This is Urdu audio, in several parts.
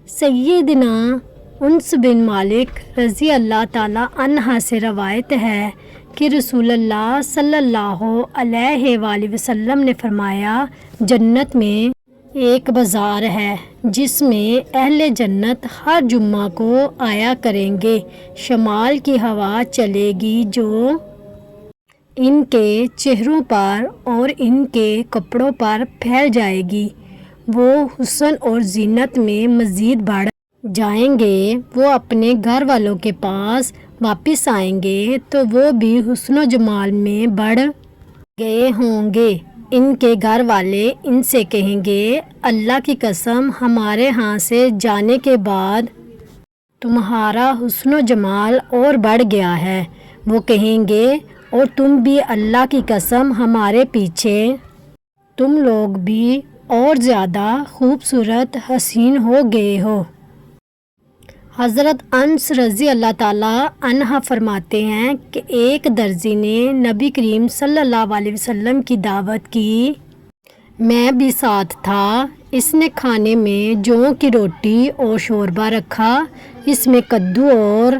سیدنا انس بن مالک رضی اللہ تعالیٰ عنہ سے روایت ہے کہ رسول اللہ صلی اللہ علیہ وآلہ وسلم نے فرمایا، جنت میں ایک بازار ہے جس میں اہل جنت ہر جمعہ کو آیا کریں گے۔ شمال کی ہوا چلے گی جو ان کے چہروں پر اور ان کے کپڑوں پر پھیل جائے گی۔ وہ حسن اور زینت میں مزید بڑھ جائیں گے۔ وہ اپنے گھر والوں کے پاس واپس آئیں گے تو وہ بھی حسن و جمال میں بڑھ گئے ہوں گے۔ ان کے گھر والے ان سے کہیں گے، اللہ کی قسم، ہمارے ہاں سے جانے کے بعد تمہارا حسن و جمال اور بڑھ گیا ہے۔ وہ کہیں گے، اور تم بھی اللہ کی قسم، ہمارے پیچھے تم لوگ بھی اور زیادہ خوبصورت حسین ہو گئے ہو۔ حضرت انس رضی اللہ تعالیٰ عنہ فرماتے ہیں کہ ایک درزی نے نبی کریم صلی اللہ علیہ وسلم کی دعوت کی، میں بھی ساتھ تھا۔ اس نے کھانے میں جوں کی روٹی اور شوربہ رکھا، اس میں کدو اور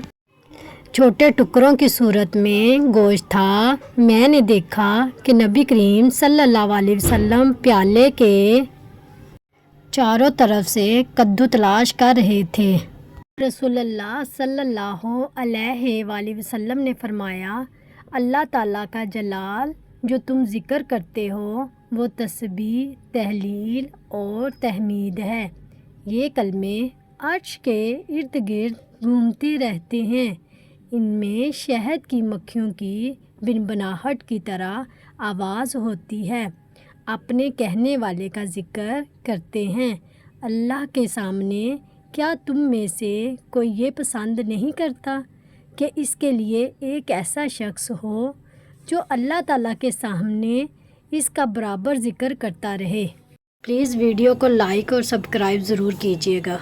چھوٹے ٹکڑوں کی صورت میں گوشت تھا۔ میں نے دیکھا کہ نبی کریم صلی اللہ علیہ وسلم پیالے کے چاروں طرف سے کدو تلاش کر رہے تھے۔ رسول اللہ صلی اللہ علیہ وآلہ وسلم نے فرمایا، اللہ تعالیٰ کا جلال جو تم ذکر کرتے ہو وہ تسبیح، تہلیل اور تحمید ہے۔ یہ کلمے عرش کے ارد گرد گھومتے رہتے ہیں۔ ان میں شہد کی مکھیوں کی بنبناہٹ کی طرح آواز ہوتی ہے۔ اپنے کہنے والے کا ذکر کرتے ہیں۔ اللہ کے سامنے کیا تم میں سے کوئی یہ پسند نہیں کرتا کہ اس کے لیے ایک ایسا شخص ہو جو اللہ تعالیٰ کے سامنے اس کا برابر ذکر کرتا رہے؟ پلیز ویڈیو کو لائک اور سبسکرائب ضرور کیجیے گا۔